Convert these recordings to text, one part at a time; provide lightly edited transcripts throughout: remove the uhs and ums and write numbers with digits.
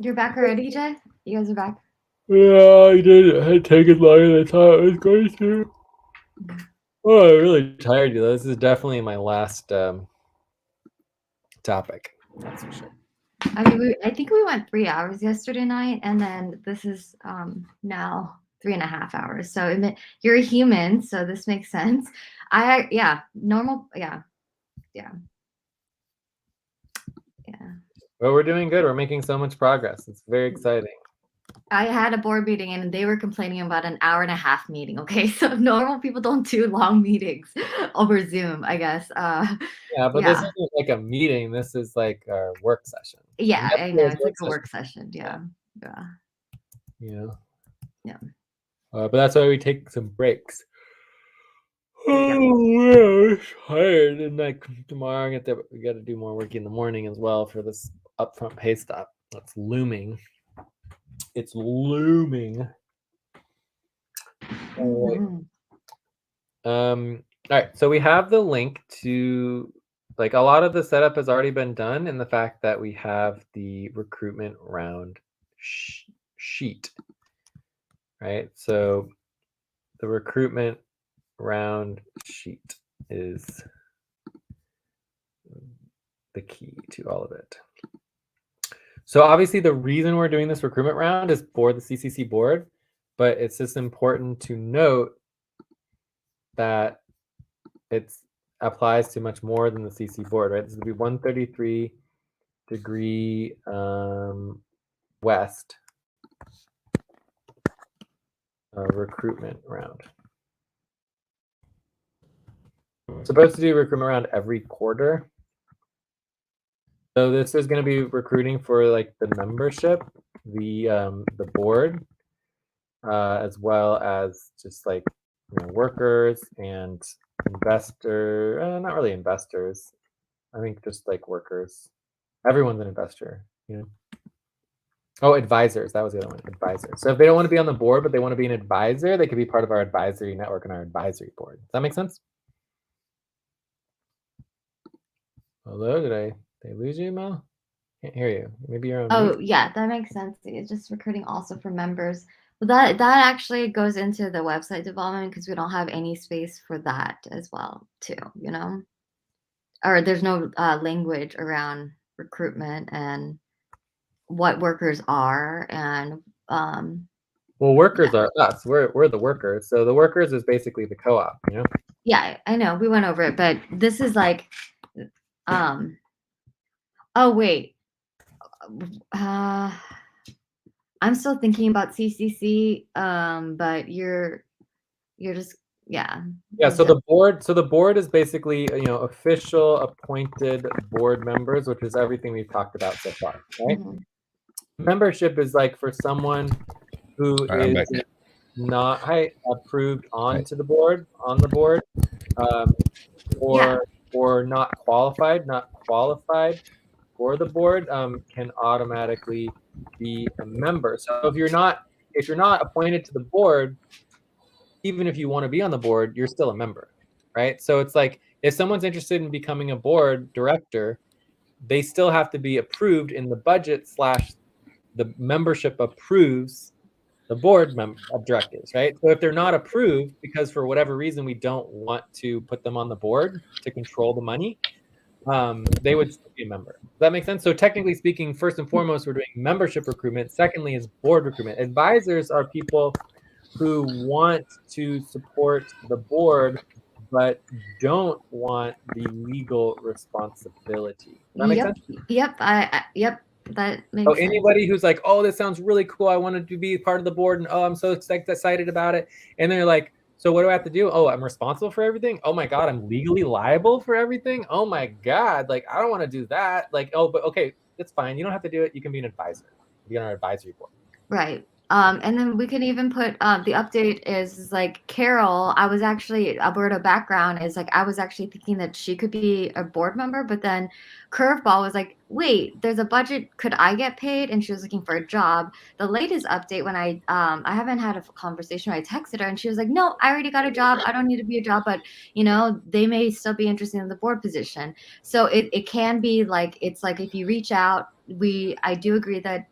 You're back already, Jay? You guys are back? Yeah, I did. It had taken longer than I thought it was going to. Oh, I'm really tired. This is definitely my last topic. That's for sure. I mean, I think we went 3 hours yesterday night, and then this is now 3.5 hours. So you're a human, so this makes sense. Normal, yeah. Well, we're doing good. We're making so much progress. It's very exciting. I had a board meeting and they were complaining about an hour-and-a-half meeting. Okay, so normal people don't do long meetings over Zoom, I guess. Yeah, but this isn't like a meeting. This is like our work session. Yeah, I know. It's like a work session. Yeah. Yeah. Yeah. But that's why we take some breaks. Yep. Oh, I'm tired. And like tomorrow, we got to do more work in the morning as well for this upfront pay stop that's looming. It's looming. All right. So we have the link to, like, a lot of the setup has already been done, and the fact that we have the recruitment round sheet, right? So the recruitment round sheet is the key to all of it. So obviously the reason we're doing this recruitment round is for the CCC board, but it's just important to note that it applies to much more than the CC board, right? This would be 133 degree west recruitment round. We're supposed to do recruitment round every quarter. So this is going to be recruiting for like the membership, the board, as well as just like workers and not really investors. I think just like workers. Everyone's an investor, Oh, advisors. That was the other one. Advisors. So if they don't want to be on the board, but they want to be an advisor, they could be part of our advisory network and our advisory board. Does that make sense? Hello, did I lose you, Mel? Can't hear you. Maybe you're on mute. Yeah, that makes sense. It's just recruiting also for members. But that actually goes into the website development because we don't have any space for that as well, too, Or there's no language around recruitment and what workers are and well, workers are us. We're the workers. So the workers is basically the co-op, Yeah, I know. We went over it, but this is like oh wait. I'm still thinking about CCC, but you're just yeah. So the board is basically official appointed board members, which is everything we've talked about so far, right? Membership is like for someone who is not approved on the board, or not qualified for the board, can automatically be a member. So if you're not appointed to the board, even if you want to be on the board, you're still a member, right? So it's like if someone's interested in becoming a board director, they still have to be approved in the budget / the membership approves the board of directors, right? So if they're not approved because for whatever reason we don't want to put them on the board to control the money, they would still be a member. Does that make sense? So technically speaking, first and foremost, we're doing membership recruitment. Secondly is board recruitment. Advisors are people who want to support the board but don't want the legal responsibility. Does that make sense? Yep. Yep. That makes sense. Anybody who's like, oh, this sounds really cool, I wanted to be part of the board, and oh, I'm so excited about it, and they're like, so what do I have to do? Oh, I'm responsible for everything? Oh my God, I'm legally liable for everything? Oh my God, like I don't want to do that. Like, oh, but okay, that's fine. You don't have to do it. You can be an advisor. Be on our advisory board. Right. And then we can even put the update is like Carol. I was actually Alberto background is like I was actually thinking that she could be a board member, but then Curveball was like, wait, there's a budget. Could I get paid? And she was looking for a job. The latest update when I haven't had a conversation. I texted her and she was like, no, I already got a job. I don't need to be a job, but they may still be interested in the board position. So it can be like it's like if you reach out, I do agree that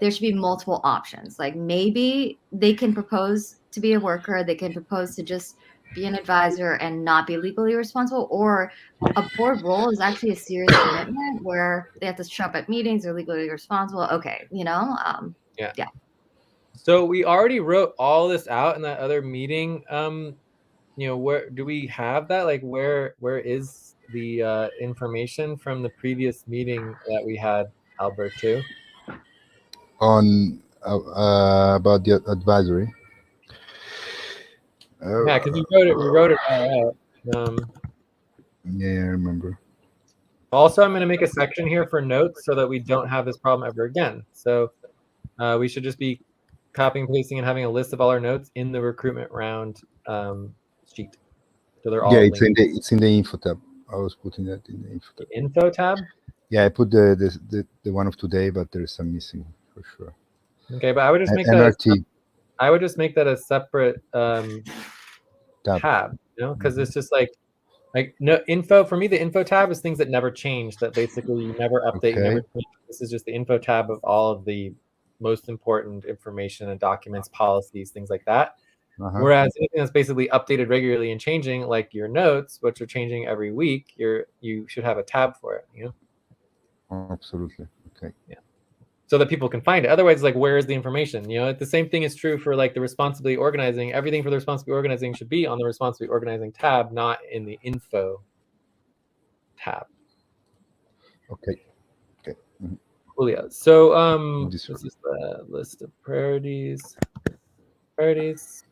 there should be multiple options. Like maybe they can propose to be a worker, they can propose to just be an advisor and not be legally responsible, or a board role is actually a serious commitment where they have to show up at meetings, they're legally responsible. Okay, Yeah. yeah. So we already wrote all this out in that other meeting. Where do we have that? Like, where is the information from the previous meeting that we had, Alberto? On about the advisory. Yeah, because we wrote it all out. Yeah, I remember. Also, I'm going to make a section here for notes so that we don't have this problem ever again. So we should just be copying and pasting and having a list of all our notes in the recruitment round sheet. So they're all Yeah, linked. it's in the info tab. I was putting that in the info tab. The info tab? Yeah, I put the one of today, but there's some missing for sure. Okay, but I would just make NRT. I would just make that a separate tab, because it's just like no info. For me, the info tab is things that never change, that basically you never update, you never change. This is just the info tab of all of the most important information and documents, policies, things like that. Whereas anything that's basically updated regularly and changing, like your notes, which are changing every week, you should have a tab for it. Absolutely. Okay. Yeah. So that people can find it. Otherwise, like, where is the information? The same thing is true for like the responsibly organizing. Everything for the responsibly organizing should be on the responsibly organizing tab, not in the info tab. Okay. Okay. Cool. Yeah. So this is the list of priorities. Priorities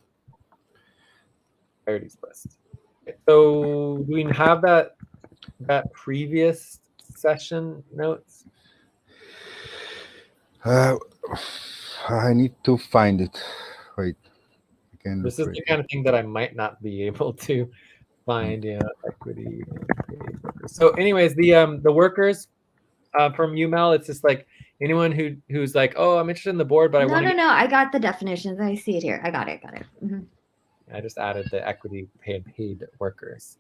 list. Okay. So do we have that previous session notes? I need to find it. Wait. This is the kind of thing that I might not be able to find. Equity. So, anyways, the workers from UML, it's just like anyone who's like, oh, I'm interested in the board, but No. I got the definitions. I see it here. I got it. Mm-hmm. I just added the equity paid workers.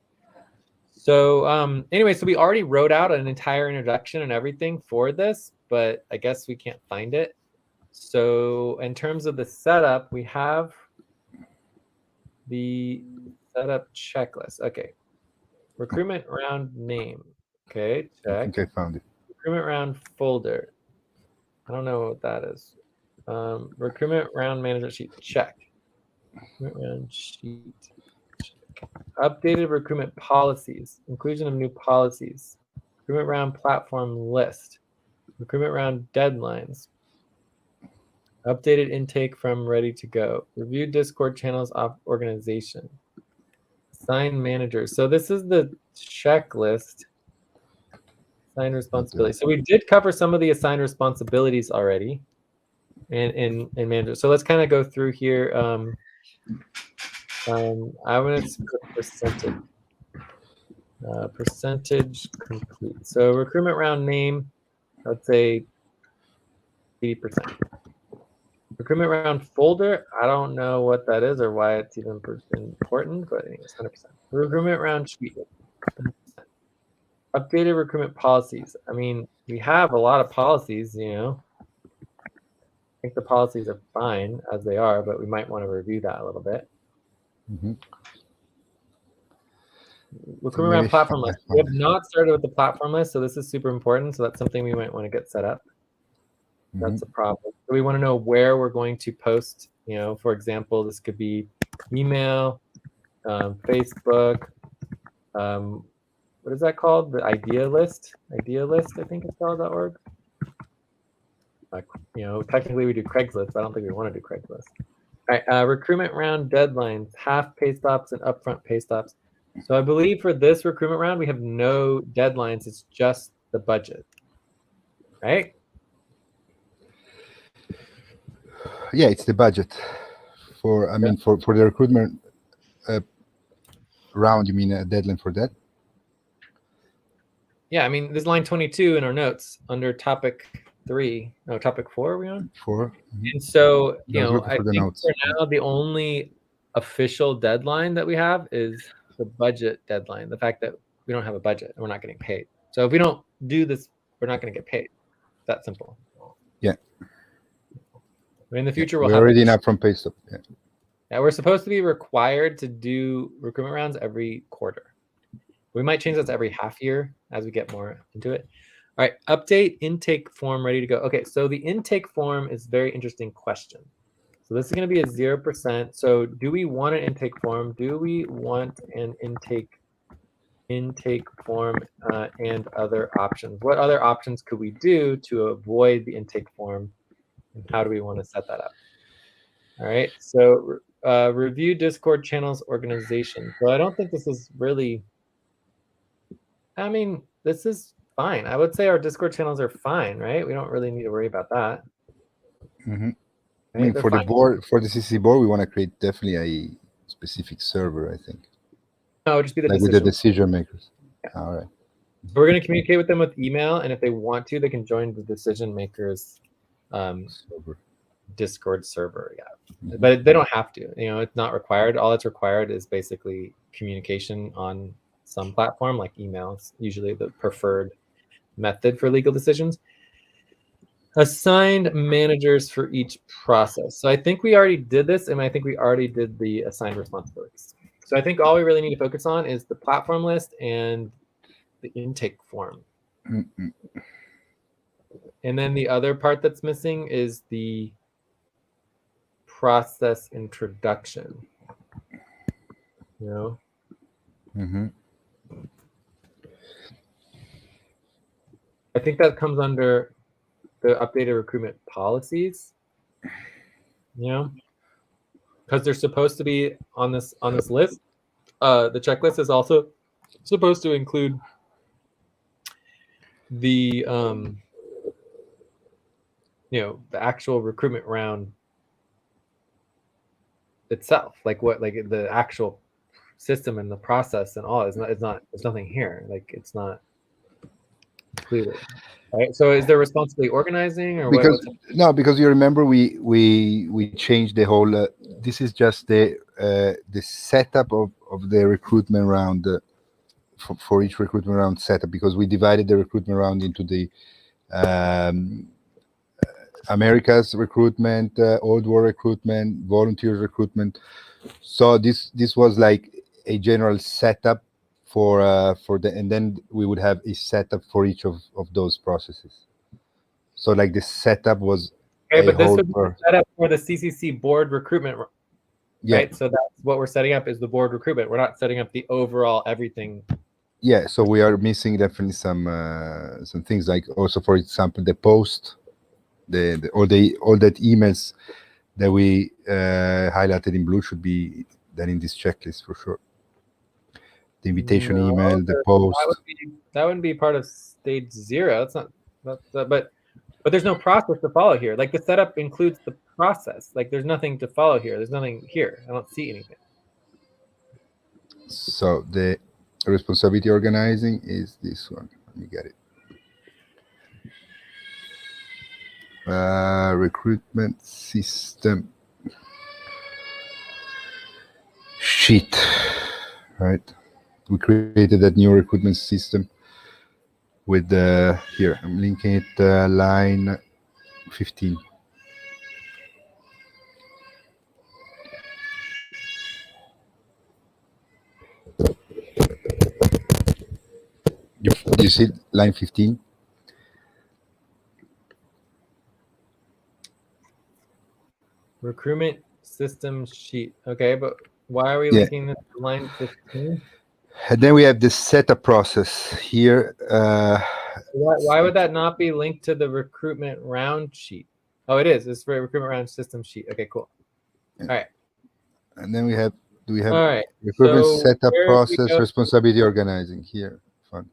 So, anyway, so we already wrote out an entire introduction and everything for this, but I guess we can't find it. So, in terms of the setup, we have the setup checklist. Okay. Recruitment round name. Okay, check. I think I found it. Recruitment round folder. I don't know what that is. Recruitment round management sheet. Check. Recruitment round sheet. Check. Updated recruitment policies. Inclusion of new policies. Recruitment round platform list. Recruitment round deadlines. Updated intake from ready to go. Review Discord channels of organization. Assign managers. So this is the checklist. Assigned responsibilities. So we did cover some of the assigned responsibilities already in managers. So let's kind of go through here. I want to put percentage. Percentage complete. So recruitment round name, let's say 80%. Recruitment round folder, I don't know what that is or why it's even important, but anyways, 100%. Recruitment round sheet, 100%. Updated recruitment policies. I mean, we have a lot of policies, I think the policies are fine as they are, but we might want to review that a little bit. Recruitment round platform list. We have not started with the platform list, so this is super important. So that's something we might want to get set up. That's a problem. So we want to know where we're going to post. For example, this could be email, Facebook. What is that called? The idea list. Idea list, I think it's called .org. Technically we do Craigslist, but I don't think we want to do Craigslist. All right, recruitment round deadlines, half pay stops and upfront pay stops. So I believe for this recruitment round, we have no deadlines. It's just the budget, right? Yeah, it's the budget for. I mean, for the recruitment round. You mean a deadline for that? Yeah, I mean, there's line 22 in our notes under topic 3. No, topic 4. Are we on 4? And so I think notes. for now the only official deadline that we have is the budget deadline. The fact that we don't have a budget and we're not getting paid. So if we don't do this, we're not going to get paid. That simple. Yeah. In the future, we'll we're have already in upfront pay stub. Yeah. Yeah, we're supposed to be required to do recruitment rounds every quarter. We might change that to every half year as we get more into it. All right, update intake form ready to go. Okay, so the intake form is a very interesting question. So this is going to be a 0%. So do we want an intake form? Do we want an intake form and other options? What other options could we do to avoid the intake form? And how do we want to set that up? All right, so review Discord channels organization. So I don't think this is really, I mean, this is fine. I would say our Discord channels are fine, right? We don't really need to worry about that. Mm-hmm. Right? I mean, They're for fine. the board, for the CCC board, we want to create definitely a specific server, I think. No, it would just be the Like with the decision makers. Yeah. All right. So we're going to communicate with them with email, and if they want to, they can join the decision makers Server. Discord server. Yeah, Mhm. but they don't have to. You know, it's not required. All that's required is basically communication on some platform, like email. It's usually the preferred method for legal decisions. Assigned managers for each process. So I think we already did this, and I think we already did the assigned responsibilities. So I think all we really need to focus on is the platform list and the intake form. Mm-mm. And then the other part that's missing is the process introduction. You know? Mm-hmm. I think that comes under the updated recruitment policies. You know? Because they're supposed to be on this list. The checklist is also supposed to include the you know, the actual recruitment round itself, like the actual system and the process and all. It's not there's nothing here, like it's not included. Right, so is there responsibility organizing or Because what's no, because you remember we changed the whole. This is just the setup of the recruitment round for each recruitment round setup, because we divided the recruitment round into the America's recruitment, Old War recruitment, volunteers recruitment. So this was like a general setup for the, and then we would have a setup for each of those processes. So like the setup was okay, a but this whole would be set up for the CCC board recruitment, yeah. right? So that's what we're setting up is the board recruitment. We're not setting up the overall everything. Yeah, so we are missing definitely some things, like also, for example, the post, all that emails that we highlighted in blue should be done in this checklist for sure. The invitation No, email, the post. that wouldn't be part of stage 0. That's not but there's no process to follow here. Like the setup includes the process. Like there's nothing to follow here. There's nothing here. I don't see anything. So the responsibility organizing is this one. Let me get it. Recruitment system sheet, right? We created that new recruitment system with the here. I'm linking it line 15. You see line 15? Recruitment system sheet. Okay, but why are we Yeah. linking this to line 15? And then we have the setup process here. Why would that not be linked to the recruitment round sheet? Oh, it is. It's for recruitment round system sheet. Okay, cool. All right. And then we have All right. recruitment So setup where we process, go- responsibility organizing here. Fun.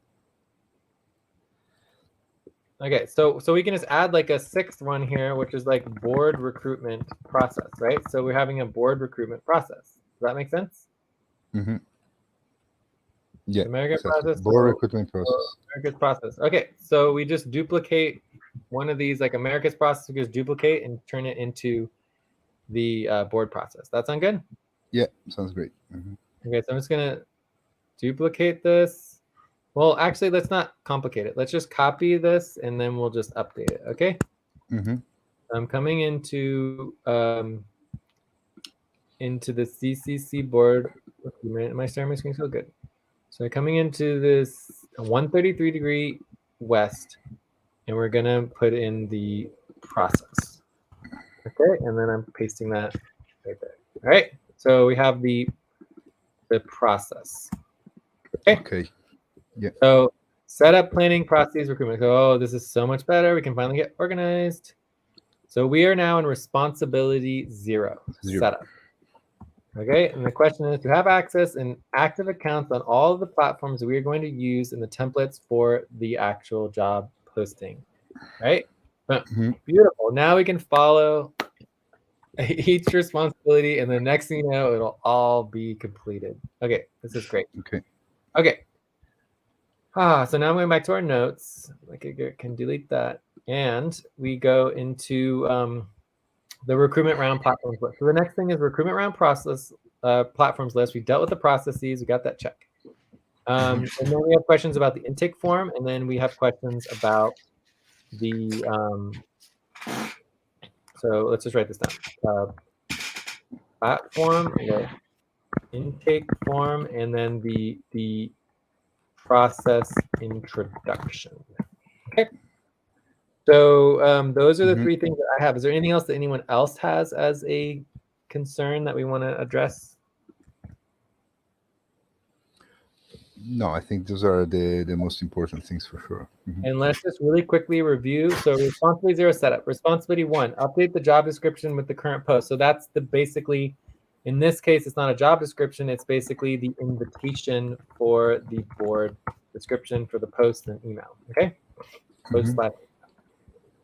Okay, so we can just add like a 6th one here, which is like board recruitment process, right? So we're having a board recruitment process. Does that make sense? Mm-hmm. Yeah. American Exactly. process. Board recruitment process. America's process. Okay, so we just duplicate one of these, like America's process, we just duplicate and turn it into the board process. That sound good? Yeah, sounds great. Mm-hmm. Okay, so I'm just gonna duplicate this. Well, actually, let's not complicate it. Let's just copy this and then we'll just update it. Okay. Mm-hmm. I'm coming into the CCC board. Am I sharing my screen so good? So coming into this 133 degree west, and we're gonna put in the process. Okay, and then I'm pasting that right there. All right, so we have the process. Okay. Yeah. So setup, planning, processes, recruitment. Oh, this is so much better. We can finally get organized. So we are now in responsibility 0, setup. Okay, and the question is to have access and active accounts on all of the platforms we are going to use in the templates for the actual job posting. Right? Beautiful. Now we can follow each responsibility, and the next thing you know, it'll all be completed. Okay, this is great. Okay. So now I'm going back to our notes. I can delete that. And we go into the recruitment round platforms list. So the next thing is recruitment round process platforms list. We dealt with the processes. We got that check. And then we have questions about the intake form. And then we have questions about the, so let's just write this down. Platform, intake form, and then the process introduction. Okay. So those are the 3 things that I have. Is there anything else that anyone else has as a concern that we want to address? No, I think those are the most important things for sure. And let's just really quickly review. So responsibility 0 setup. Responsibility 1, update the job description with the current post. So that's basically, in this case, it's not a job description. It's basically the invitation for the board description for the post and email. Okay. Post slash.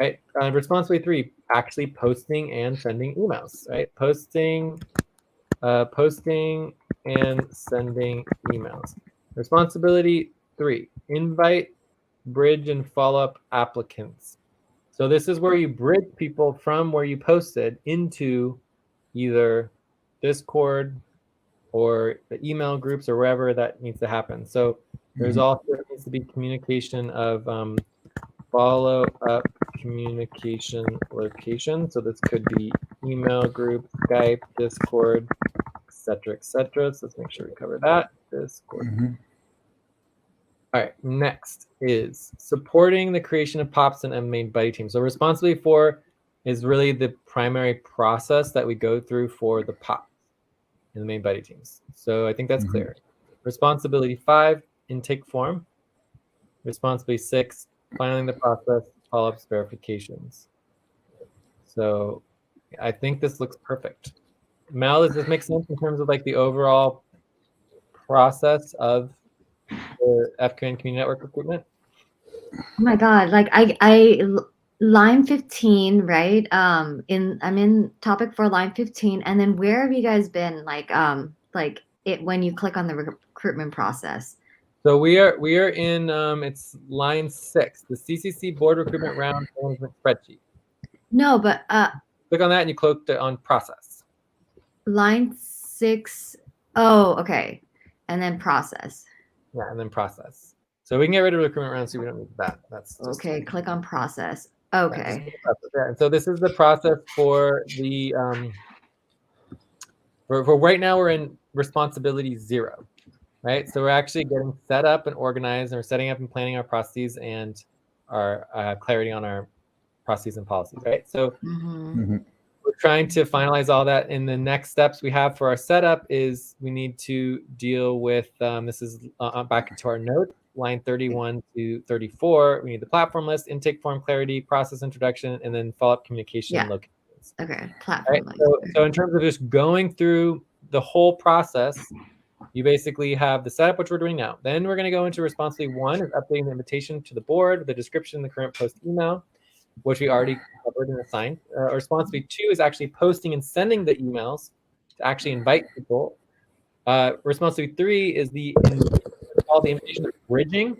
Right. Responsibility 3, actually posting and sending emails. Right. Posting and sending emails. Responsibility 3, invite, bridge, and follow-up applicants. So this is where you bridge people from where you posted into either Discord or the email groups or wherever that needs to happen. So there's also needs to be communication of follow-up communication location. So this could be email group, Skype, Discord, etc., etc. So let's make sure we cover that. Discord. All right, next is supporting the creation of POPs and main buddy teams. So responsibility 4 is really the primary process that we go through for the POPs and the main buddy teams. So I think that's clear. Responsibility 5, intake form. Responsibility 6, filing the process, follow-ups, verifications. So I think this looks perfect. Mel, does this make sense in terms of like the overall process of the FQN Community Network recruitment? Oh my God, like I line 15, right? I'm in topic for line 15, and then where have you guys been like it when you click on the recruitment process? So we are in it's line 6, the CCC board recruitment round management spreadsheet. No, but click on that and you click on process. Line 6. Oh, okay. And then process. Yeah, and then process. So we can get rid of recruitment round, so we don't need that. That's just okay. Click on process. Okay. Yeah, and so this is the process for the for right now we're in responsibility 0, right? So we're actually getting set up and organized, and we're setting up and planning our processes and our clarity on our processes and policies, right? So we're trying to finalize all that. And the next steps we have for our setup is we need to deal with this is back into our note, line 31 to 34. We need the platform list, intake form clarity, process introduction, and then follow-up communication locations. Okay, platform list. So in terms of just going through the whole process, you basically have the setup, which we're doing now. Then we're going to go into responsibility 1, is updating the invitation to the board, the description, the current post email, which we already covered and assigned. Responsibility 2 is actually posting and sending the emails to actually invite people. Responsibility 3 is all the invitation of bridging.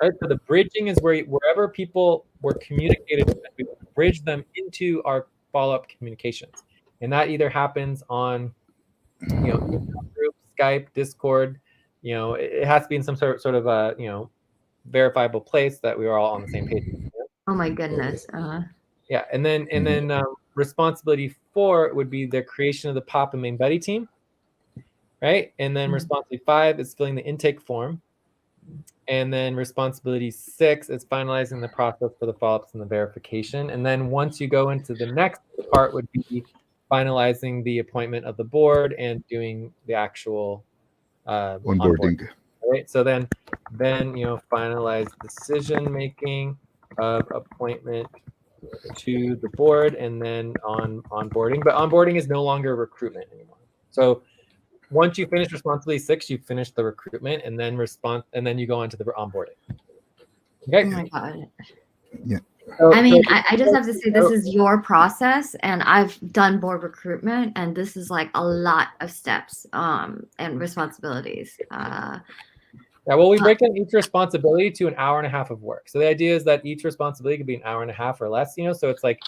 Right? So the bridging is wherever people were communicated with, we bridge them into our follow-up communications, and that either happens on, email group, Skype, Discord. It has to be in some sort of a verifiable place that we are all on the same page. Oh my goodness. Yeah, and then responsibility 4 would be the creation of the POP and main buddy team, right? And then responsibility 5 is filling the intake form. And then responsibility 6 is finalizing the process for the follow-ups and the verification. And then once you go into the next part would be finalizing the appointment of the board and doing the actual onboarding. Right? So then finalize decision making of appointment to the board, and then onboarding. But onboarding is no longer recruitment anymore. So once you finish responsibility 6, you finish the recruitment, and then you go on to the onboarding. Okay. Oh my God. Yeah. I mean, I just have to say this is your process, and I've done board recruitment, and this is like a lot of steps and responsibilities. Yeah, well, we break down each responsibility to an hour and a half of work. So the idea is that each responsibility could be an hour and a half or less, so it's like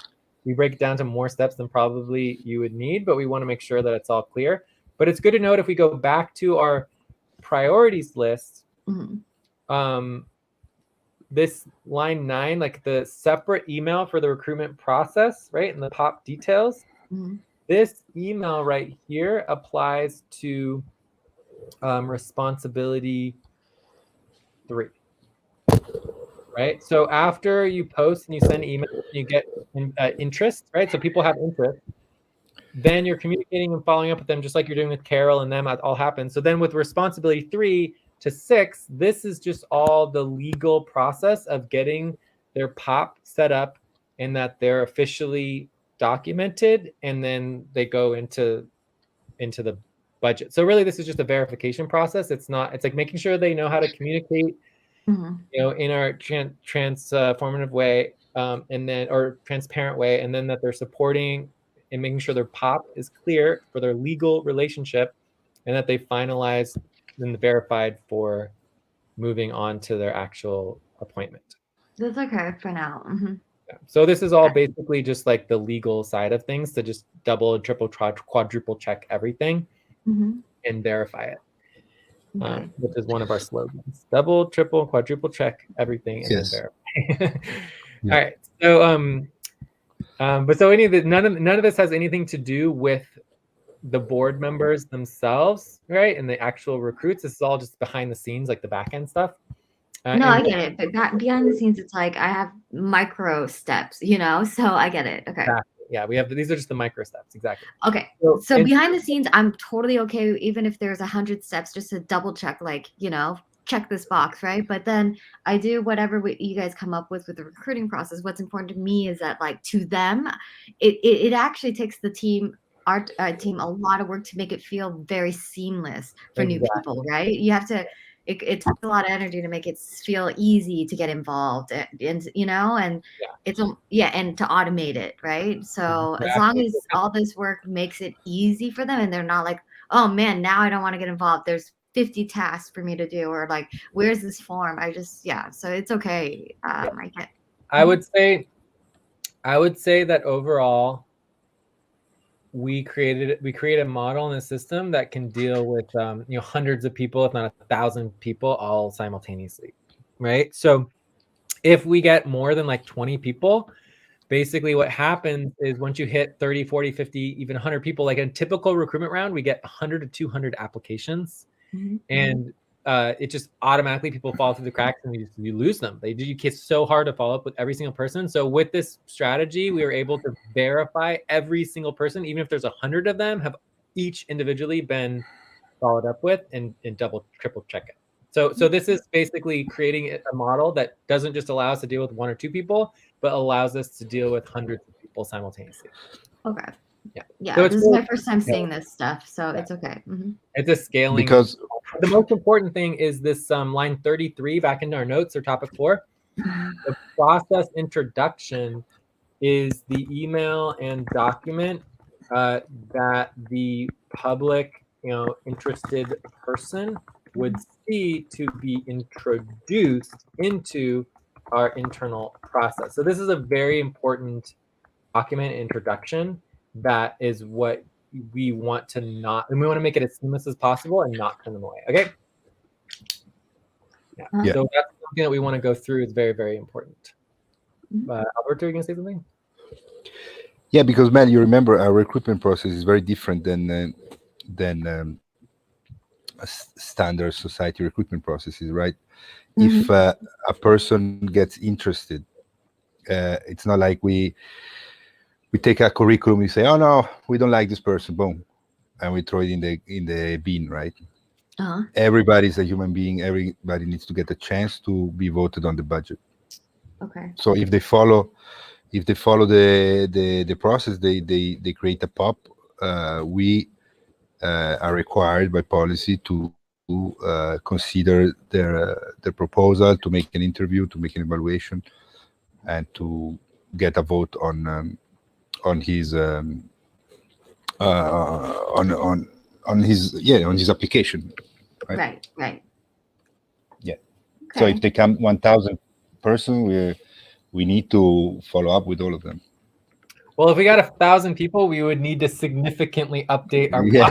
we break it down to more steps than probably you would need, but we want to make sure that it's all clear. But it's good to note if we go back to our priorities list, this line 9, like the separate email for the recruitment process, right? And the POP details, this email right here applies to responsibility 3. Right. So after you post and you send email, you get interest, right? So people have interest. Then you're communicating and following up with them just like you're doing with Carol and them. It all happens. So then with responsibility 3 to 6, this is just all the legal process of getting their POP set up and that they're officially documented, and then they go into the budget. So really, this is just a verification process. It's like making sure they know how to communicate, in our transformative way, and then or transparent way, and then that they're supporting and making sure their POP is clear for their legal relationship, and that they finalize and verified for moving on to their actual appointment. That's okay for now. Yeah. So this is all basically just like the legal side of things, to just double and triple, quadruple check everything and verify it. Which is one of our slogans: double, triple, quadruple check everything and then verify. All right. So but so none of this has anything to do with the board members themselves, right? And the actual recruits. This is all just behind the scenes, like the back end stuff. No, I get it. But behind the scenes, it's like I have micro steps, so I get it. Okay. Exactly. Yeah, these are just the micro steps. Exactly. Okay. So behind the scenes, I'm totally okay, even if there's 100 steps, just to double check, like, check this box, right? But then I do whatever you guys come up with the recruiting process. What's important to me is that, like, to them, it actually takes the team, our team, a lot of work to make it feel very seamless for new people, right? You have to. It takes a lot of energy to make it feel easy to get involved, and and it's and to automate it, right? So as long as all this work makes it easy for them, and they're not like, oh man, now I don't want to get involved, there's 50 tasks for me to do, or like, where's this form? So it's okay. I would say that overall, we created a model and a system that can deal with hundreds of people, if not 1,000 people, all simultaneously, right? So if we get more than like 20 people, basically what happens is once you hit 30, 40, 50, even 100 people, like in a typical recruitment round, we get 100 to 200 applications, and it just automatically, people fall through the cracks and you lose them. It's so hard to follow up with every single person. So with this strategy, we were able to verify every single person, even if there's 100 of them, have each individually been followed up with and double, triple check it. So this is basically creating a model that doesn't just allow us to deal with 1 or 2 people, but allows us to deal with hundreds of people simultaneously. Okay. Yeah. So this is my first time seeing this stuff, so it's okay. It's a scaling. Because the most important thing is this line 33 back into our notes, or topic 4. The process introduction is the email and document that the public, interested person would see to be introduced into our internal process. So this is a very important document introduction. That is what we want to and we want to make it as seamless as possible and not turn them away. Okay. So that's something that we want to go through. Is very, very important. Alberto, are you gonna say something? Yeah, because man, you remember our recruitment process is very different than standard society recruitment processes, right? If Mhm. a person gets interested, it's not like we take a curriculum, we say, oh no, we don't like this person, boom, and we throw it in the bin, right? Uh-huh. Everybody's a human being. Everybody needs to get a chance to be voted on the budget. Okay. So if they follow the process, they create a pop. We are required by policy to consider their proposal, to make an interview, to make an evaluation, and to get a vote on his on his application, right? Right. Yeah. So if Okay. they come 1,000 person, we need to follow up with all of them. Well, if we got 1,000 people, we would need to significantly update our Yeah.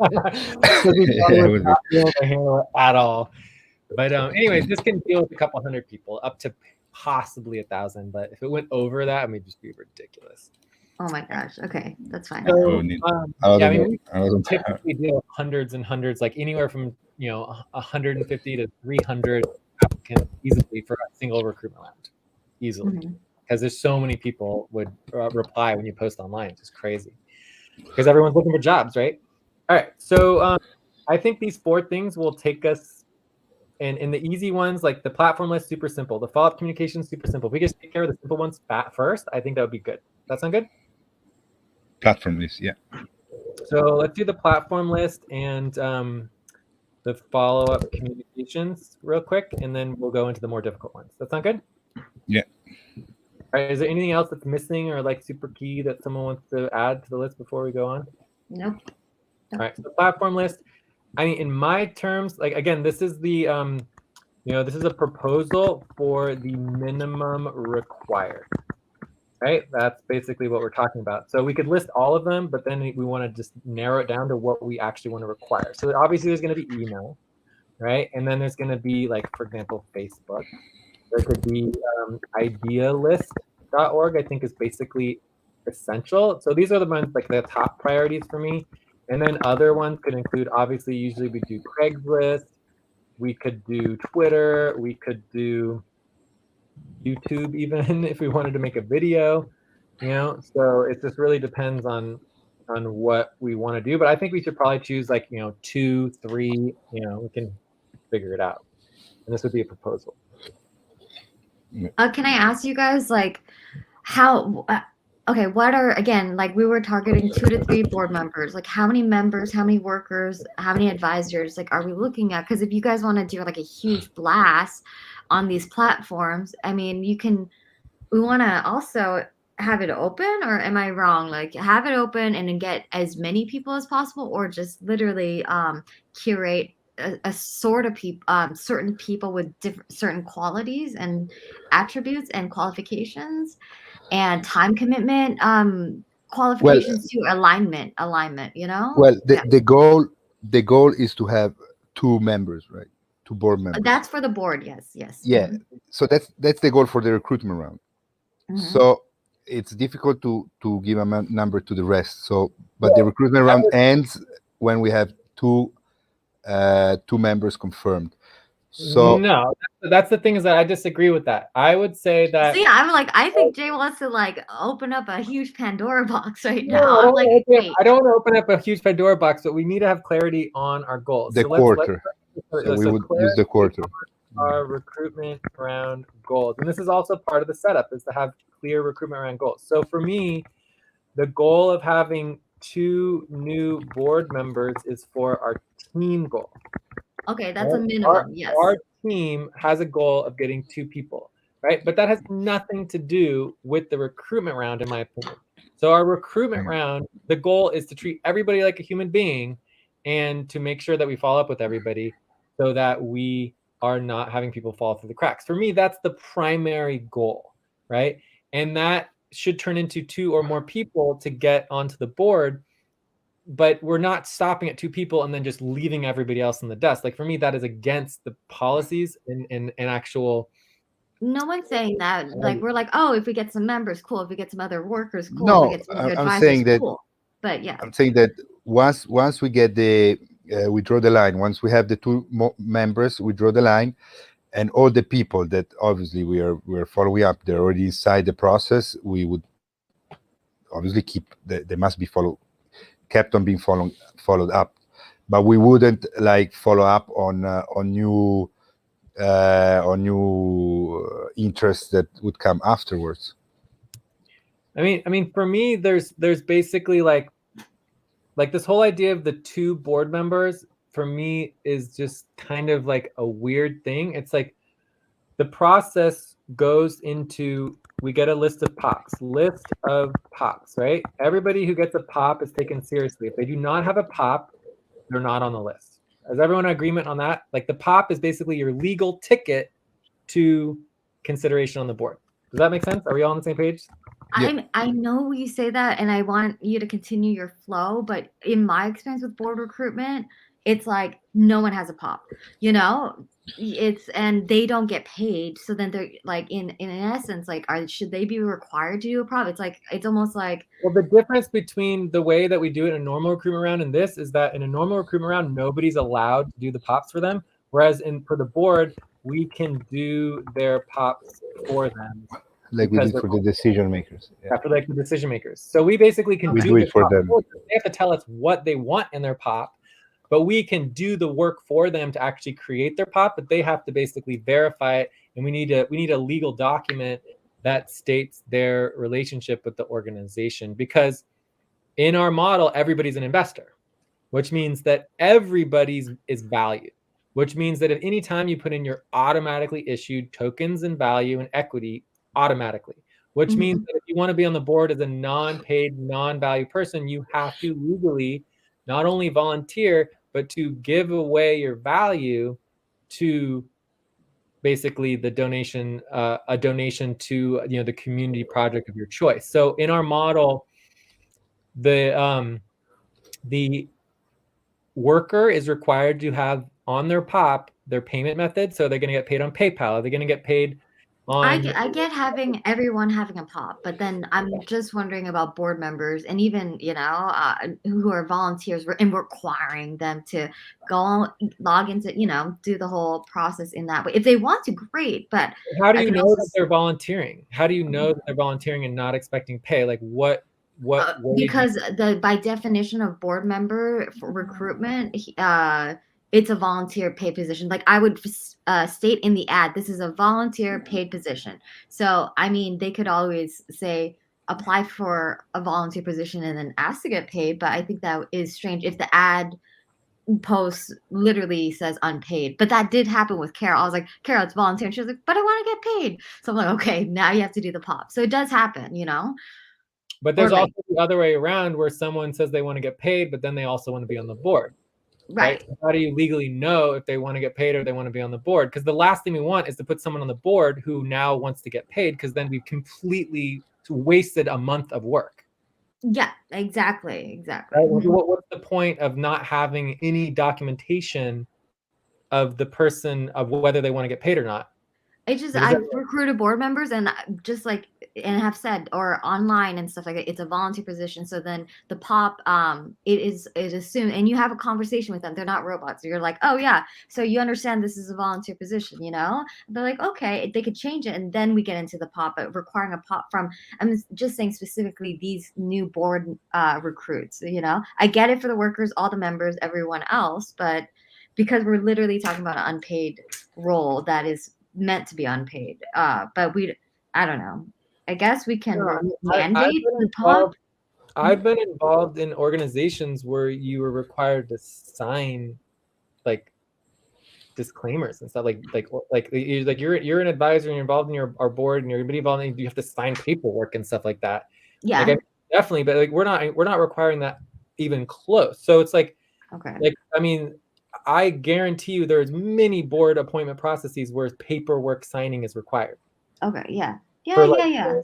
because we probably Yeah, it would would be. not be able to handle it at all. But anyways, this can deal with a couple hundred people, up to possibly 1,000. But if it went over that, it would just be ridiculous. Oh my gosh. Okay, that's fine. So yeah, I mean, we typically deal with hundreds and hundreds, like anywhere from 150 to 300 applicants easily for a single recruitment round, easily. Mhm. Because there's so many people would reply when you post online. It's just crazy because everyone's looking for jobs, right? All right, so I think these 4 things will take us, and the easy ones, like the platform list, super simple. The follow-up communication, super simple. If we just take care of the simple ones first, I think that would be good. That sound good? Platform list, yeah. So let's do the platform list and the follow-up communications real quick, and then we'll go into the more difficult ones. That sound good? Yeah. All right, is there anything else that's missing or like super key that someone wants to add to the list before we go on? Nope. All right, so the platform list. I mean, in my terms, like again, this is the this is a proposal for the minimum required. Right, that's basically what we're talking about. So we could list all of them, but then we want to just narrow it down to what we actually want to require. So obviously there's going to be email, right? And then there's going to be, like, for example, Facebook. There could be idealist.org, I think is basically essential. So these are the ones, like the top priorities for me. And then other ones could include, obviously, usually we do Craigslist, we could do Twitter, we could do YouTube even if we wanted to make a video, so it just really depends on what we want to do. But I think we should probably choose like 2, 3, we can figure it out, and this would be a proposal. Can I ask you guys, like, how okay, what are, again, like, we were targeting 2 to 3 board members, like how many members, how many workers, how many advisors, like, are we looking at? Because if you guys want to do like a huge blast on these platforms, I mean, we want to also have it open, or am I wrong? Like, have it open and then get as many people as possible, or just literally curate a sort of certain people with certain qualities and attributes and qualifications and time commitment qualifications to alignment, Well, Yeah. the goal is to have 2 members, right? 2 board members. That's for the board. Yes. Yeah. So that's the goal for the recruitment round. Mhm. So it's difficult to give a number to the rest. So, but the recruitment round ends when we have 2 members confirmed. So No, that's the thing, is that I disagree with that. I would say that See, I'm like, I think Jay wants to like open up a huge Pandora box right no, now. I'm like, wait. I don't want to open up a huge Pandora box, but we need to have clarity on our goals. the So quarter. So we would use the quarter. Our recruitment round goals, and this is also part of the setup, is to have clear recruitment round goals. So for me, the goal of having 2 new board members is for our team goal. Okay, that's a minimum. Yes. Our team has a goal of getting 2 people, right? But that has nothing to do with the recruitment round, in my opinion. So our recruitment round, the goal is to treat everybody like a human being and to make sure that we follow up with everybody so that we are not having people fall through the cracks. For me, that's the primary goal, right? And that should turn into 2 or more people to get onto the board. But we're not stopping at 2 people and then just leaving everybody else in the dust. Like, for me, that is against the policies and actual No one's saying that. Like, we're like, oh, if we get some members, cool. If we get some other workers, cool. If we No, get some other I'm advisors, saying that cool. But yeah. I'm saying that once we get the we draw the line. Once we have the two members, we draw the line, and all the people that obviously we're following up, they're already inside the process. We would obviously they must be kept on being followed up, but we wouldn't like follow up on new interests that would come afterwards. I mean, for me, there's basically like this whole idea of the two board members for me is just kind of like a weird thing. It's like the process goes into, we get a list of POPs, right? Everybody who gets a POP is taken seriously. If they do not have a POP, they're not on the list. Is everyone in agreement on that? Like the POP is basically your legal ticket to consideration on the board. Does that make sense? Are we all on the same page? Yeah. I know you say that, and I want you to continue your flow, but in my experience with board recruitment, it's like no one has a POP, you know? And they don't get paid, so then they're like in essence, like should they be required to do a POP? It's like it's almost like, well, the difference between the way that we do it in a normal recruitment round and this is that in a normal recruitment round, nobody's allowed to do the POPs for them, whereas for the board, we can do their POPs for them. Like we did for the decision makers. Yeah, for like the decision makers. So we basically can do it for them. They have to tell us what they want in their POP, but we can do the work for them to actually create their POP, but they have to basically verify it. And we need a legal document that states their relationship with the organization, because in our model, everybody's an investor, which means that everybody's is valued, which means that at any time you put in your automatically issued tokens and value and equity automatically, which means that if you want to be on the board as a non-paid, non-value person, you have to legally not only volunteer, but to give away your value to basically the donation, a donation to the community project of your choice. So in our model, the worker is required to have on their POP their payment method. So they're going to get paid on PayPal. Are they going to get paid on? I get having everyone having a POP, but then I'm just wondering about board members and even who are volunteers and requiring them to go log into do the whole process in that way. If they want to, great. But how do you know that they're volunteering? How do you know that they're volunteering and not expecting pay? Like what because by definition of board member for recruitment, it's a volunteer paid position. Like I would state in the ad, this is a volunteer paid position. So, I mean, they could always say, apply for a volunteer position and then ask to get paid. But I think that is strange if the ad post literally says unpaid. But that did happen with Carol. I was like, Carol, it's volunteer. And she was like, but I want to get paid. So I'm like, okay, now you have to do the POP. So it does happen, But there's also the other way around where someone says they want to get paid, but then they also want to be on the board. Right. So how do you legally know if they want to get paid or they want to be on the board? Because the last thing we want is to put someone on the board who now wants to get paid, because then we've completely wasted a month of work. Yeah, exactly. Right? What's the point of not having any documentation of the person of whether they want to get paid or not? It's just I've recruited board members and just and have said or online and stuff like that, it's a volunteer position. So then the POP it is assumed, and you have a conversation with them. They're not robots. So you're like, oh yeah, so you understand this is a volunteer position, They're like, okay, they could change it, and then we get into the POP, but requiring a POP from, I'm just saying specifically these new board recruits, I get it for the workers, all the members, everyone else, but because we're literally talking about an unpaid role that is meant to be unpaid, but I don't know. I guess we can mandate the POP. I've been involved in organizations where you were required to sign like disclaimers and stuff, like you're an advisor and you're involved in our board and you're involved in, you have to sign paperwork and stuff like that. Yeah, definitely, but like we're not requiring that even close. So it's like, okay, like I mean, I guarantee you there's many board appointment processes where paperwork signing is required. Okay, yeah.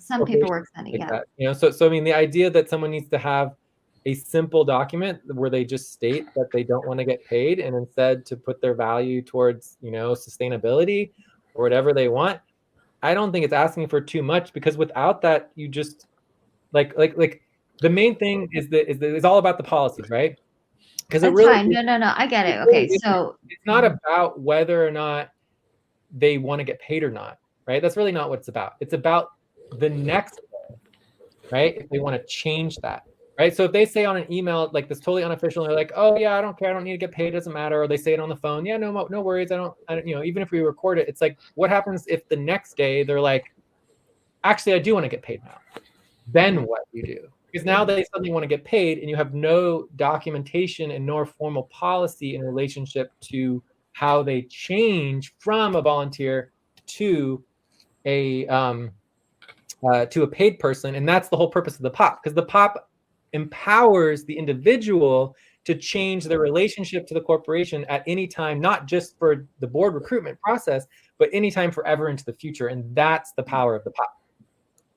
Some paperwork signing, like that, so I mean, the idea that someone needs to have a simple document where they just state that they don't want to get paid and instead to put their value towards, sustainability or whatever they want, I don't think it's asking for too much, because without that, you just like the main thing is all about the policies, right? Because it That's really, fine. No, I get it. really Okay, so it's not about whether or not they want to get paid or not, right? That's really not what it's about. It's about the next day, right? If they want to change that, right? So if they say on an email like this totally unofficial, and they're like, oh yeah, I don't care, I don't need to get paid, it doesn't matter, or they say it on the phone, yeah, no worries, I don't, you know, even if we record it, it's like, what happens if the next day they're like, actually, I do want to get paid now? Then what do you do? Because now they suddenly want to get paid, and you have no documentation and no formal policy in relationship to how they change from a volunteer to a paid person. And that's the whole purpose of the POP, because the POP empowers the individual to change their relationship to the corporation at any time, not just for the board recruitment process, but anytime forever into the future. And that's the power of the POP.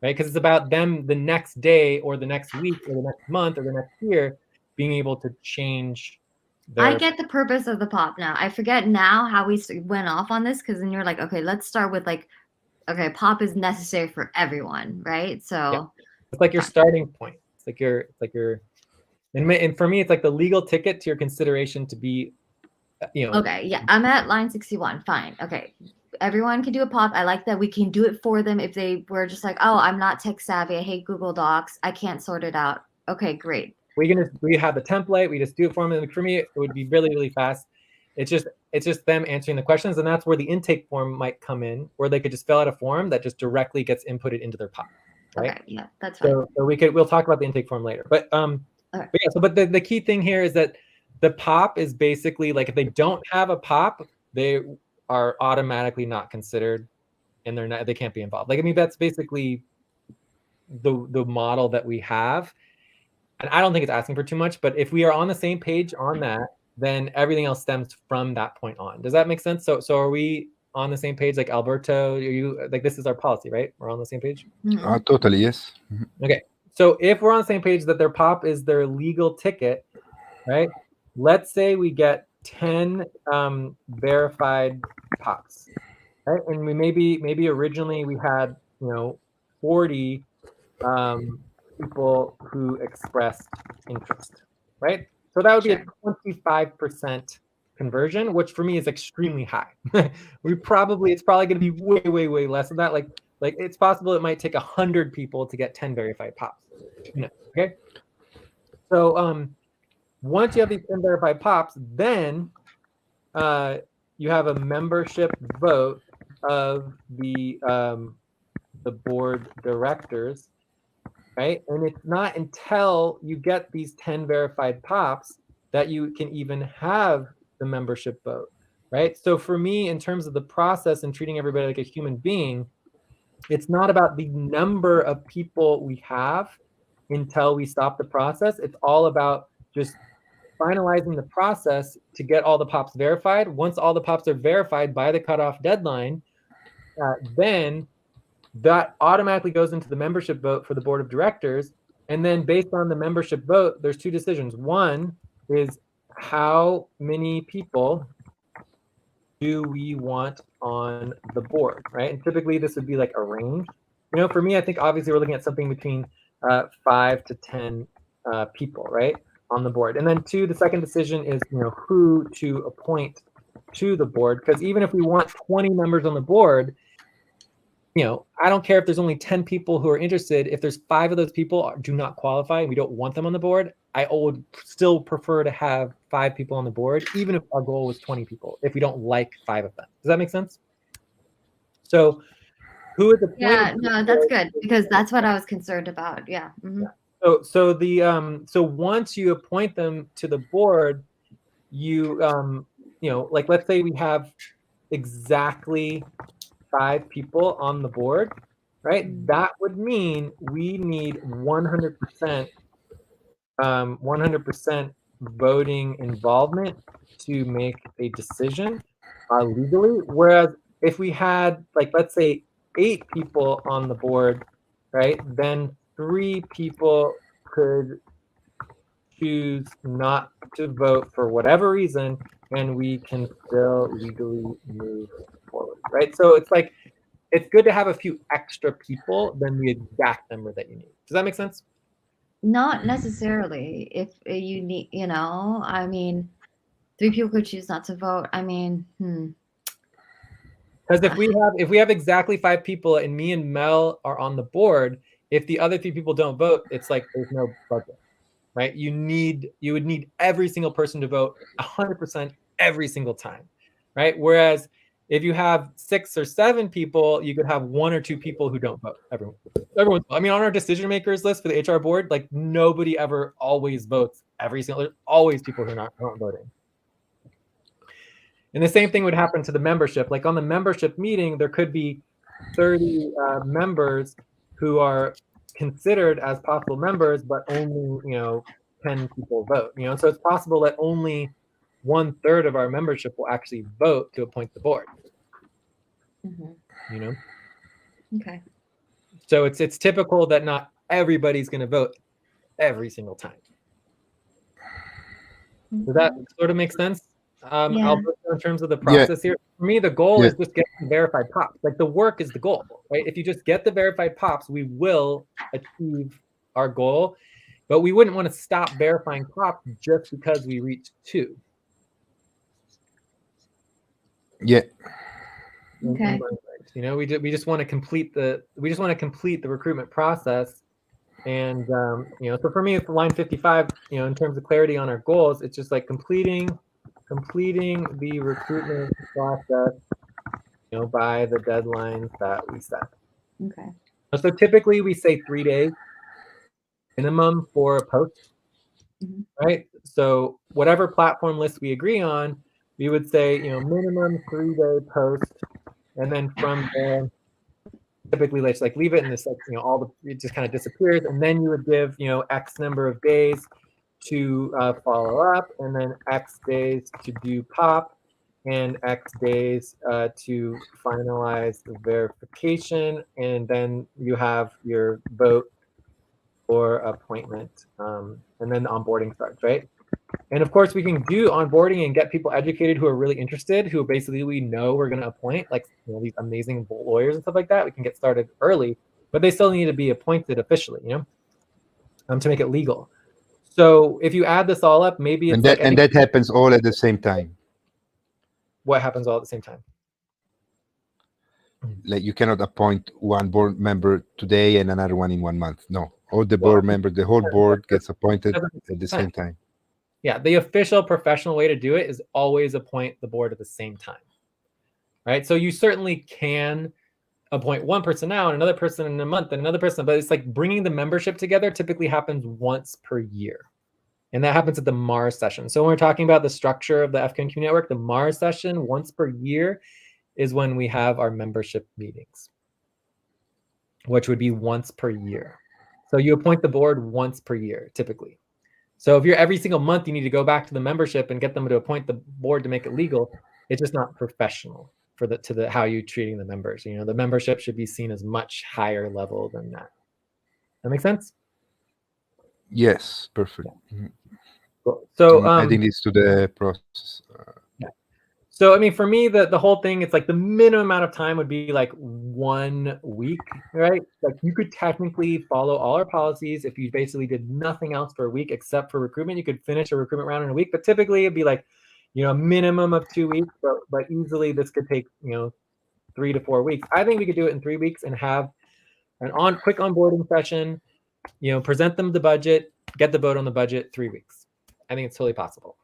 Right? Because it's about them the next day or the next week or the next month or the next year being able to change their... I get the purpose of the POP now. I forget now how we went off on this, because then you're like, okay, let's start with like, okay, POP is necessary for everyone, right? So yeah. It's like your starting point. It's like your and for me, it's like the legal ticket to your consideration to be, you know. Okay, yeah, I'm at line 61. Fine. Okay. Everyone can do a POP. I like that we can do it for them if they were just like, oh, I'm not tech savvy, I hate Google Docs, I can't sort it out. Okay, great. We have the template, we just do it for them. And for me, it would be really, really fast. It's just them answering the questions, and that's where the intake form might come in, where they could just fill out a form that just directly gets inputted into their POP. Right? Okay, yeah, that's fine. So we'll talk about the intake form later. But right. But yeah, so the key thing here is that the POP is basically like, if they don't have a POP, they are automatically not considered, and they can't be involved. Like, I mean, that's basically the model that we have. And I don't think it's asking for too much, but if we are on the same page on that, then everything else stems from that point on. Does that make sense? So are we on the same page? Like, Alberto, are you, like, this is our policy, right? We're on the same page? Totally, yes. Okay. So if we're on the same page that their POP is their legal ticket, right? Let's say we get 10 verified POPs, right? And we maybe originally we had, 40 people who expressed interest, right? So that would be a 25% conversion, which for me is extremely high. It's probably going to be way less than that. Like it's possible it might take 100 people to get 10 verified POPs. Okay. So once you have these 10 verified POPs, then you have a membership vote of the board directors, right? And it's not until you get these 10 verified POPs that you can even have the membership vote, right? So for me, in terms of the process and treating everybody like a human being, it's not about the number of people we have until we stop the process. It's all about just finalizing the process to get all the POPs verified. Once all the POPs are verified by the cutoff deadline, then that automatically goes into the membership vote for the board of directors. And then based on the membership vote, there's two decisions. One is, how many people do we want on the board, right? And typically this would be like a range. For me, I think obviously we're looking at something between 5 to 10 people, right, on the board. And then two, the second decision is, who to appoint to the board. Because even if we want 20 members on the board, I don't care if there's only 10 people who are interested. If there's 5 of those people do not qualify and we don't want them on the board, I would still prefer to have 5 people on the board, even if our goal was 20 people, if we don't like 5 of them. Does that make sense? So who is appointed? Yeah, no, that's good, because that's what I was concerned about. Yeah. Mm-hmm. Yeah. So once you appoint them to the board, you like, let's say we have exactly 5 people on the board, right? That would mean we need 100% voting involvement to make a decision legally. Whereas if we had, like, let's say 8 people on the board, right, then 3 people could choose not to vote for whatever reason, and we can still legally move forward, right? So it's like, it's good to have a few extra people than the exact number that you need. Does that make sense? Not necessarily. If you need, I mean, 3 people could choose not to vote. I mean, Because if we have exactly 5 people and me and Mel are on the board, if the other 3 people don't vote, it's like there's no budget, right? You would need every single person to vote 100% every single time, right? Whereas if you have 6 or 7 people, you could have 1 or 2 people who don't vote. Everyone. I mean, on our decision makers list for the HR board, like nobody ever always votes every single. There's always people who aren't voting. And the same thing would happen to the membership. Like on the membership meeting, there could be 30 members who are considered as possible members, but only 10 people vote. So it's possible that only 1/3 of our membership will actually vote to appoint the board. Okay. So it's typical that not everybody's going to vote every single time. Does that sort of make sense? Alberto, in terms of the process here, for me, the goal is just getting verified pops. Like the work is the goal, right? If you just get the verified pops, we will achieve our goal, but we wouldn't want to stop verifying pops just because we reached 2. Yeah. Okay. We just want to complete the recruitment process. And so for me, it's line 55, in terms of clarity on our goals, it's just like completing the recruitment process, by the deadlines that we set. Okay. So typically we say 3 days minimum for a post, right? So whatever platform list we agree on, we would say, minimum 3-day post. And then from there, typically let's like leave it in this, like, it just kind of disappears. And then you would give, X number of days to follow up, and then X days to do pop, and X days to finalize the verification, and then you have your vote for appointment, and then the onboarding starts, right? And of course, we can do onboarding and get people educated who are really interested, who basically we know we're going to appoint, like these amazing lawyers and stuff like that. We can get started early, but they still need to be appointed officially, to make it legal. So if you add this all up, maybe it's that happens all at the same time. What happens all at the same time? Like you cannot appoint one board member today and another one in 1 month. No, all the board members, the whole board gets appointed at the same time. Yeah, the official professional way to do it is always appoint the board at the same time, right? So you certainly can appoint one person now and another person in a month and another person, but it's like bringing the membership together typically happens once per year. And that happens at the Mars session. So when we're talking about the structure of the FCON Community Network, the Mars session once per year is when we have our membership meetings, which would be once per year. So you appoint the board once per year, typically. So if you're every single month, you need to go back to the membership and get them to appoint the board to make it legal. It's just not professional for how you're treating the members. The membership should be seen as much higher level than that. That make sense? Yes, perfect. Yeah. Cool. So adding this to the process. So, I mean, for me, the whole thing, it's like the minimum amount of time would be like 1 week, right? Like you could technically follow all our policies if you basically did nothing else for a week except for recruitment. You could finish a recruitment round in a week, but typically it'd be like, a minimum of 2 weeks, but easily this could take, 3 to 4 weeks. I think we could do it in 3 weeks and have an quick onboarding session, present them the budget, get the vote on the budget, 3 weeks. I think it's totally possible.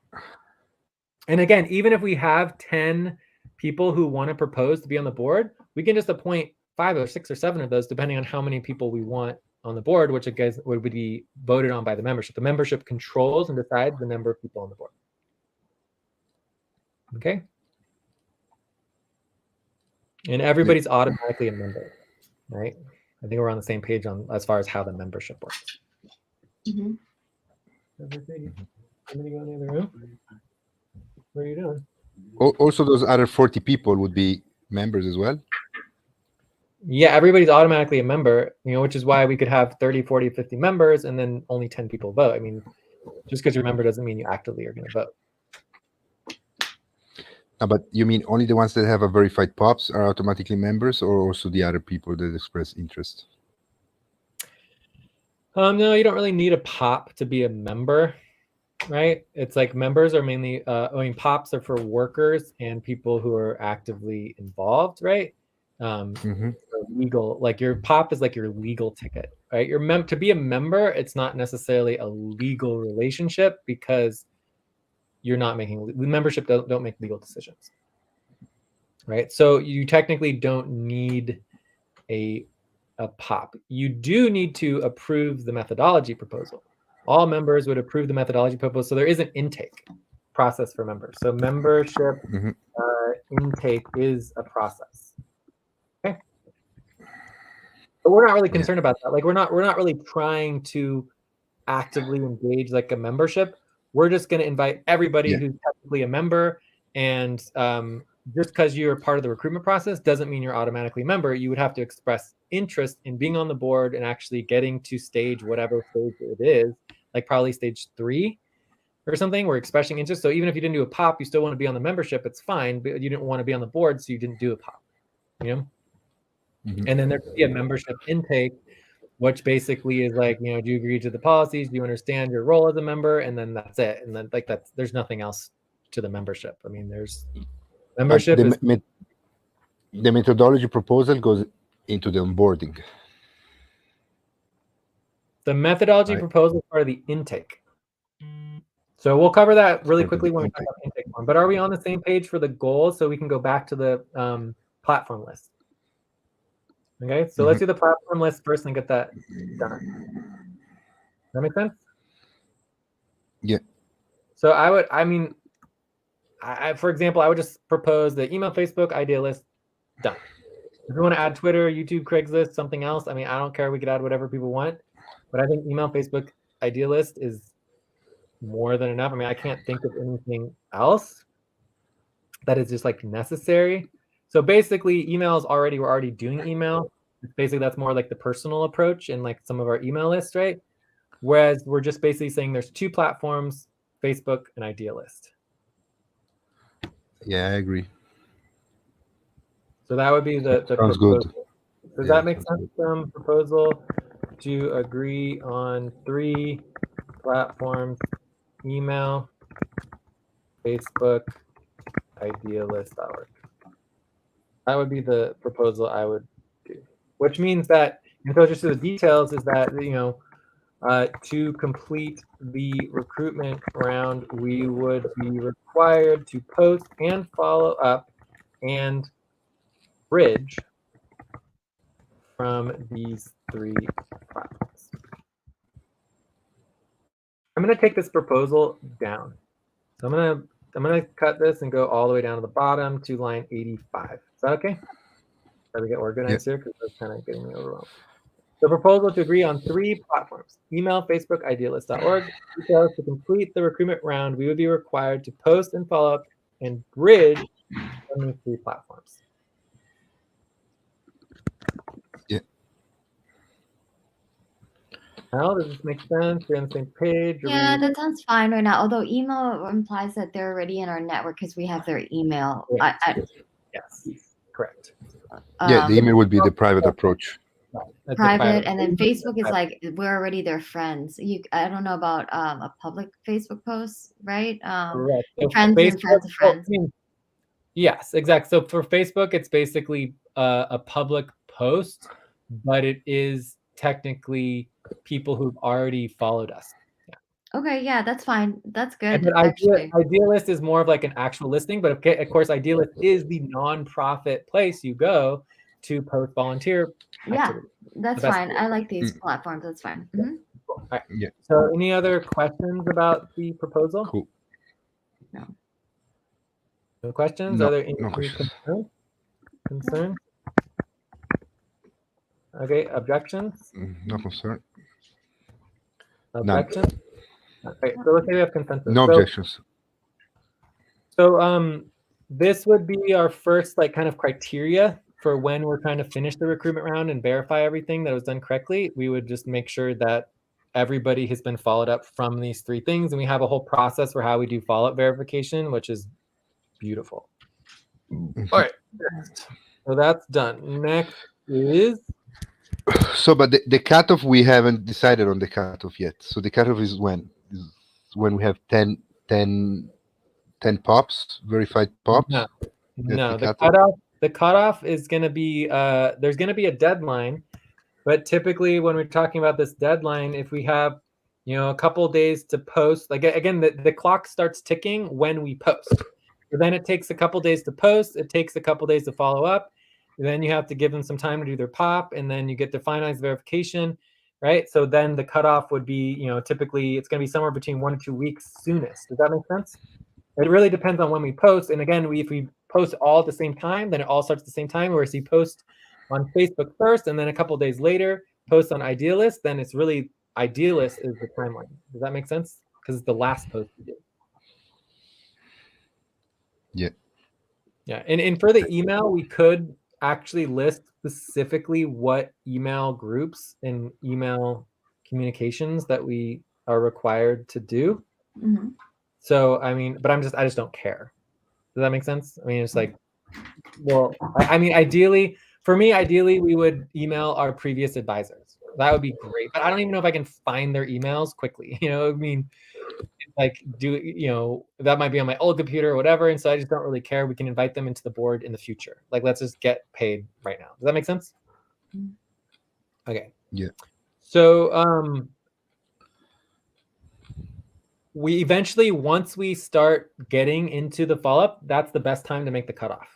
And again, even if we have 10 people who want to propose to be on the board, we can just appoint 5 or 6 or 7 of those, depending on how many people we want on the board, which again would be voted on by the membership. The membership controls and decides the number of people on the board. Okay. And everybody's automatically a member, right? I think we're on the same page as far as how the membership works. Everybody go in the other room? What are you doing? Also, those other 40 people would be members as well? Yeah, everybody's automatically a member, which is why we could have 30, 40, 50 members and then only 10 people vote. I mean, just because you're a member doesn't mean you actively are going to vote. But you mean only the ones that have a verified POPs are automatically members, or also the other people that express interest? No, you don't really need a POP to be a member, right? It's like members are mainly, POPs are for workers and people who are actively involved, right? Legal, like your POP is like your legal ticket, right? To be a member, it's not necessarily a legal relationship because you're not making the membership don't make legal decisions, right? So you technically don't need a POP. You do need to approve the methodology proposal. All members would approve the methodology proposal, so there is an intake process for members. So membership intake is a process. Okay, but we're not really concerned about that. Like we're not really trying to actively engage like a membership. We're just going to invite everybody who's technically a member, and just because you're part of the recruitment process doesn't mean you're automatically a member. You would have to express interest in being on the board and actually getting to whatever stage it is, like probably stage 3 or something. We're expressing interest. So even if you didn't do a POP, you still want to be on the membership. It's fine, but you didn't want to be on the board, so you didn't do a POP. You know. And then there could be a membership intake, which basically is like, do you agree to the policies? Do you understand your role as a member? And then that's it. And then there's nothing else to the membership. I mean, there's membership. The methodology proposal goes into the onboarding. The methodology proposal is part of the intake. So we'll cover that really quickly when we talk about the intake form. But are we on the same page for the goals so we can go back to the platform list? Okay, so let's do the platform list first and get that done. Does that make sense? Yeah. So for example, I would just propose the email, Facebook, idea list, done. If we want to add Twitter, YouTube, Craigslist, something else, I don't care. We could add whatever people want. But I think email, Facebook, idea list is more than enough. I can't think of anything else that is just like necessary. So basically, we're already doing email. Basically, that's more like the personal approach and like some of our email lists, right? Whereas we're just basically saying there's 2 platforms, Facebook and idea list. Yeah, I agree. So that would be the sounds proposal. Good. Does that make sense? Proposal to agree on 3 platforms: email, Facebook, idealist.org. That would be the proposal I would do. Which means that, if I just do the details, is that to complete the recruitment round, we would be required to post and follow up and bridge from these 3 platforms. I'm going to take this proposal down. So I'm going to cut this and go all the way down to the bottom to line 85. Is that okay? Try to get organized here because that's kind of getting me overwhelmed. The proposal to agree on 3 platforms: email, Facebook, idealist.org. Details: to complete the recruitment round, we would be required to post and follow up and bridge from these 3 platforms. Yeah. Now, does this make sense? We're on the same page? Yeah, that sounds fine right now. Although email implies that they're already in our network because we have their email. Yes, correct. Yeah, the email would be the private approach. Private, and then Facebook is like we're already their friends. I don't know about a public Facebook post, right? Correct. So friends and friends of friends. Yes, exactly. So for Facebook, it's basically a public post, but it is technically people who've already followed us. Okay, yeah, that's fine. That's good. Idealist is more of like an actual listing, but of course, Idealist is the nonprofit place you go to post volunteer activity. That's fine. I like these platforms. That's fine. Cool. All right. Yeah. So any other questions about the proposal? Cool. No questions? No, Are there any questions. concerns? Okay, objections? No concern. Objections? Okay, so let's say we have consensus. No objections. So this would be our first kind of criteria for when we're trying to finish the recruitment round and verify everything that was done correctly. We would just make sure that everybody has been followed up from these 3 things. And we have a whole process for how we do follow-up verification, which is beautiful. All right. So that's done. Next is So, but the cutoff, we haven't decided on the cutoff yet. So the cutoff is when? Is when we have 10 pops, verified pops? no, That's the the cutoff? cutoff. The cutoff is going to be there's going to be a deadline, but typically when we're talking about this deadline, if we have a couple days to post, like again, the clock starts ticking when we post. So then it takes a couple days to post. It takes a couple days to follow up. Then you have to give them some time to do their pop, and then you get to finalize verification, right? So then the cutoff would be, typically it's going to be somewhere between 1 to 2 weeks soonest. Does that make sense? It really depends on when we post. And again, if we post all at the same time, then it all starts at the same time. Whereas you post on Facebook first, and then a couple days later, post on Idealist, then it's really Idealist is the timeline. Does that make sense? Because it's the last post you did. Yeah. Yeah. And for the email, we could actually list specifically what email groups and email communications that we are required to do. Mm-hmm. So, I mean, but I just don't care. Does that make sense? I mean, it's like, well, I mean, ideally, we would email our previous advisors. That would be great. But I don't even know if I can find their emails quickly. I mean, like, that might be on my old computer or whatever. And so I just don't really care. We can invite them into the board in the future. Like, let's just get paid right now. Does that make sense? Okay. Yeah. So, we eventually, once we start getting into the follow-up, that's the best time to make the cutoff,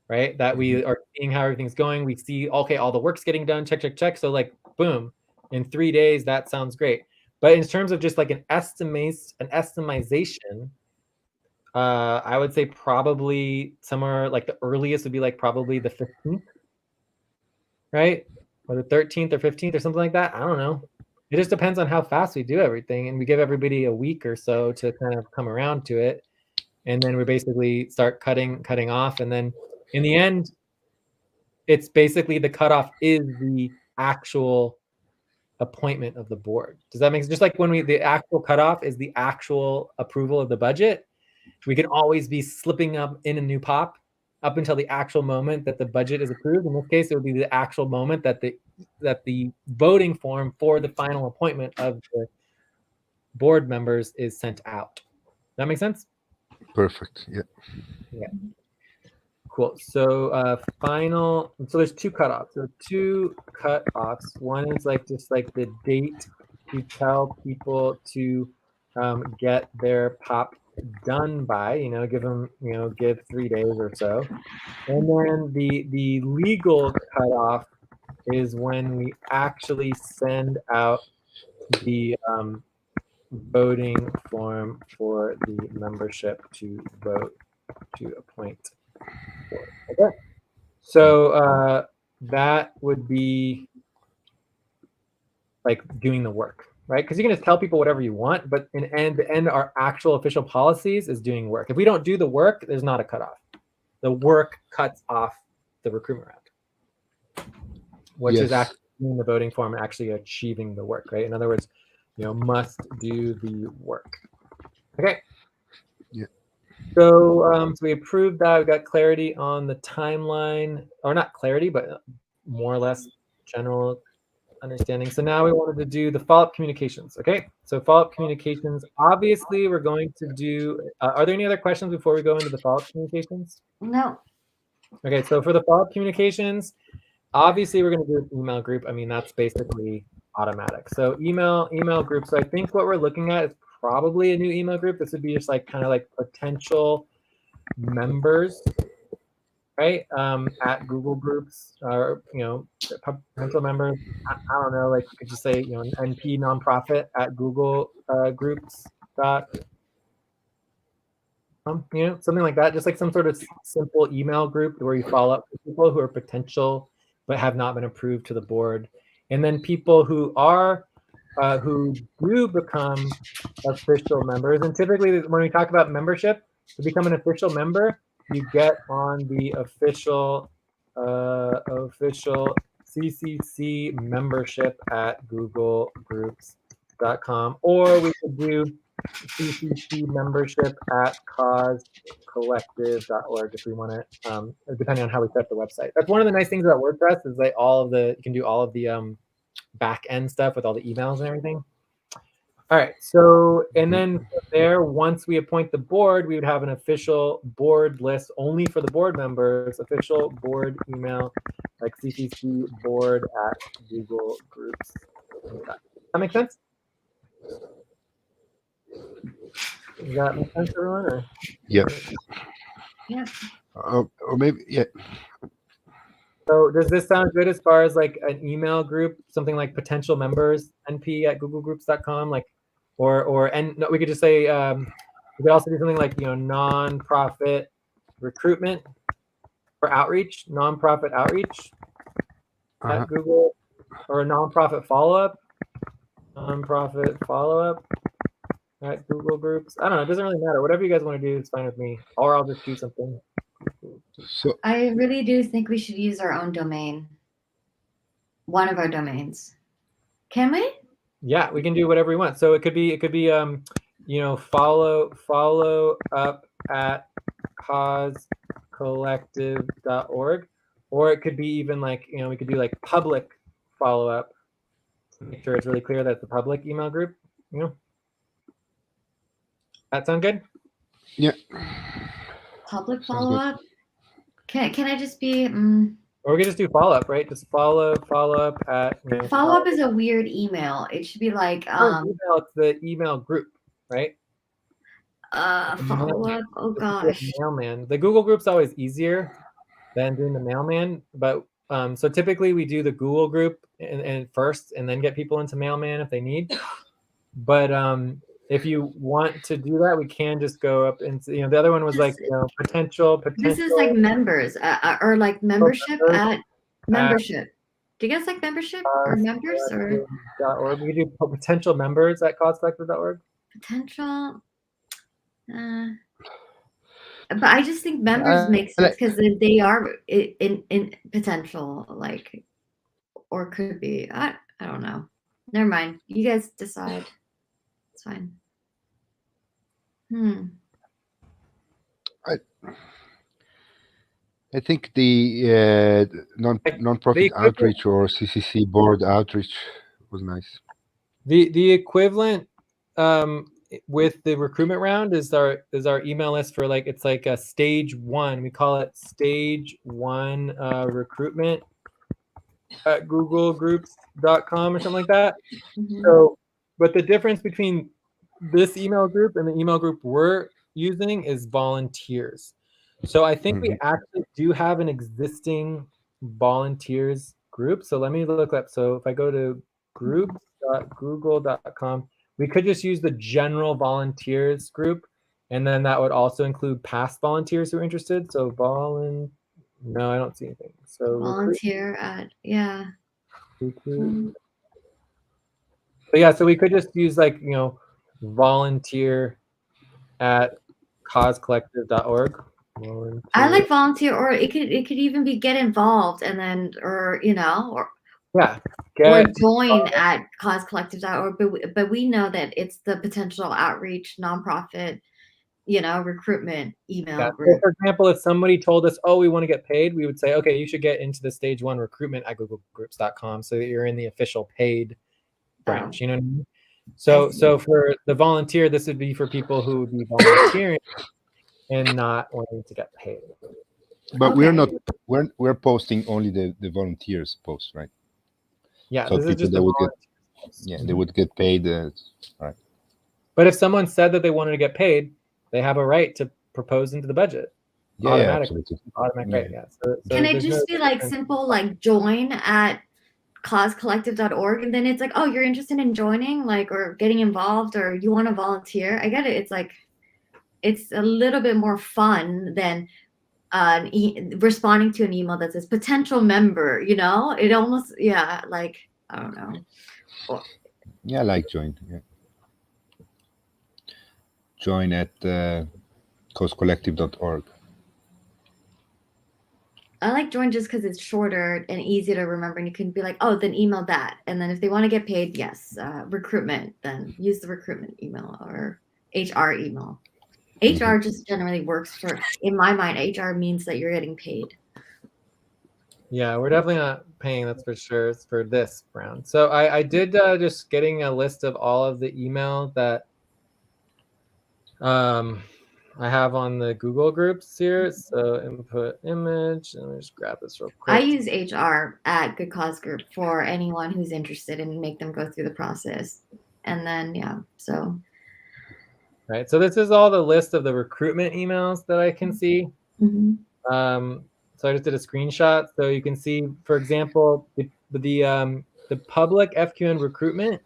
right? That we are seeing how everything's going. We see, okay, all the work's getting done, check, check, check. So like, boom, in 3 days, that sounds great. But in terms of just like an estimation, I would say probably somewhere like the earliest would be like probably the 15th, right? Or the 13th or 15th or something like that. I don't know. It just depends on how fast we do everything, and we give everybody a week or so to kind of come around to it, and then we basically start cutting off, and then in the end, it's basically the cutoff is the actual appointment of the board. Does that make sense? Just like when the actual cutoff is the actual approval of the budget, we can always be slipping up in a new pop up until the actual moment that the budget is approved. In this case, it would be the actual moment that the voting form for the final appointment of the board members is sent out. Does that make sense? Perfect. Yeah. Yeah. Cool. So so there's 2 cutoffs. So 2 cutoffs. One is like just like the date you tell people to get their pop done by, give them, give 3 days or so. And then the legal cutoff is when we actually send out the voting form for the membership to vote to appoint. Okay. So that would be like doing the work, right? Because you can just tell people whatever you want, but in the end, our actual official policies is doing work. If we don't do the work, there's not a cutoff. The work cuts off the recruitment round, which is actually doing the voting form and actually achieving the work, right? In other words, must do the work. Okay. Yeah. So, so we approved that. We got clarity on the timeline, or not clarity, but more or less general understanding. So now we wanted to do the follow-up communications. Okay. So follow-up communications. Obviously, we're going to do. Are there any other questions before we go into the follow-up communications? No. Okay. So for the follow-up communications, obviously we're going to do an email group. I mean, that's basically automatic. So email group. So I think what we're looking at is probably a new email group. This would be just like kind of like potential members, right? At Google Groups, or potential members. I don't know, like you could just say NP nonprofit at Google Groups something like that. Just like some sort of simple email group where you follow up with people who are potential but have not been approved to the board, and then people who are who do become official members. And typically, when we talk about membership, to become an official member, you get on the official CCC membership at googlegroups.com, or we could do CCC membership at causecollective.org if we want to, depending on how we set up the website. That's one of the nice things about WordPress is like you can do all of the back end stuff with all the emails and everything. All right, so, and then from there, once we appoint the board, we would have an official board list only for the board members, official board email, like CCC board at Google Groups. Does that make sense? Does that make sense, everyone? Or? Yeah. Yeah. Or maybe, yeah. So does this sound good as far as like an email group, something like potential members, np@googlegroups.com, like, and no, we could just say, we could also do something like, nonprofit recruitment for outreach, nonprofit outreach at Google, or a nonprofit follow-up at Google Groups. I don't know, it doesn't really matter. Whatever you guys want to do is fine with me, or I'll just do something. So I really do think we should use our own domain. One of our domains. Can we? Yeah, we can do whatever we want. So it could be follow up at causecollective.org, or it could be even like, we could do like public follow up. Make sure it's really clear that it's a public email group. That sound good? yeah. Public Sounds follow good. up. Can I just be? Or we could just do follow up, right? Just follow up at. Follow up is a weird email. It should be like It's the email group, right? follow up. Oh gosh. Mailman. The Google group's always easier than doing the mailman, but so typically we do the Google group and first, and then get people into mailman if they need. But if you want to do that, we can just go up and the other one was like potential. This is like members or like membership at membership. Do you guys like membership or members or? .org. We can do potential members at causecollective.org. Potential. But I just think members make sense because they are in potential, like, or could be. I don't know. Never mind. You guys decide. It's fine. I think the non-profit outreach or CCC board outreach was nice. The equivalent with the recruitment round is our email list for like, it's like a stage 1. We call it stage 1 recruitment at googlegroups.com or something like that. So, but the difference between this email group and the email group we're using is volunteers. So I think we actually do have an existing volunteers group. So let me look up. So if I go to groups.google.com, we could just use the general volunteers group, and then that would also include past volunteers who are interested. So no, I don't see anything. So volunteer at recruit. But yeah, so we could just use like volunteer at causecollective.org. I like volunteer, or it could even be get involved, and then or join at causecollective.org. But we know that it's the potential outreach nonprofit, recruitment email group. So for example, if somebody told us, oh, we want to get paid, we would say, okay, you should get into the stage 1 recruitment at googlegroups.com so that you're in the official paid branch. You know what I mean? So for the volunteer, this would be for people who would be volunteering and not wanting to get paid. But we're posting only the volunteers post, right? Yeah, so this is just they would get paid, right? But if someone said that they wanted to get paid, they have a right to propose into the budget. Automatically. Automatic. Yeah. So can it just be like simple, like join at causecollective.org, and then it's like, oh, you're interested in joining, like, or getting involved, or you want to volunteer? I get it. It's like, it's a little bit more fun than responding to an email that says potential member. It almost, like, I don't know. Yeah, I like join. Yeah. Join at causecollective.org. I like join just because it's shorter and easy to remember, and you can be like, oh, then email that, and then if they want to get paid, yes, recruitment, then use the recruitment email, or HR email. HR just generally works for, in my mind, HR means that you're getting paid. Yeah, we're definitely not paying, that's for sure. It's for this round. So I did just getting a list of all of the email that I have on the Google groups here. So input image, and let me just grab this real quick. I use HR at Good Cause Group for anyone who's interested and make them go through the process. And then, yeah, so. Right, so this is all the list of the recruitment emails that I can see. So I just did a screenshot, so you can see, for example, the public FQN recruitment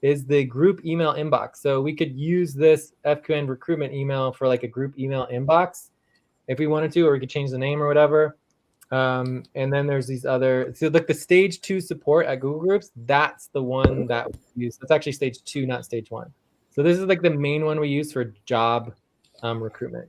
is the group email inbox. So we could use this FQN recruitment email for like a group email inbox if we wanted to, or we could change the name or whatever. And then there's these other, so like the stage 2 support at Google Groups, that's the one that we use. That's actually stage 2, not stage 1. So this is like the main one we use for job recruitment.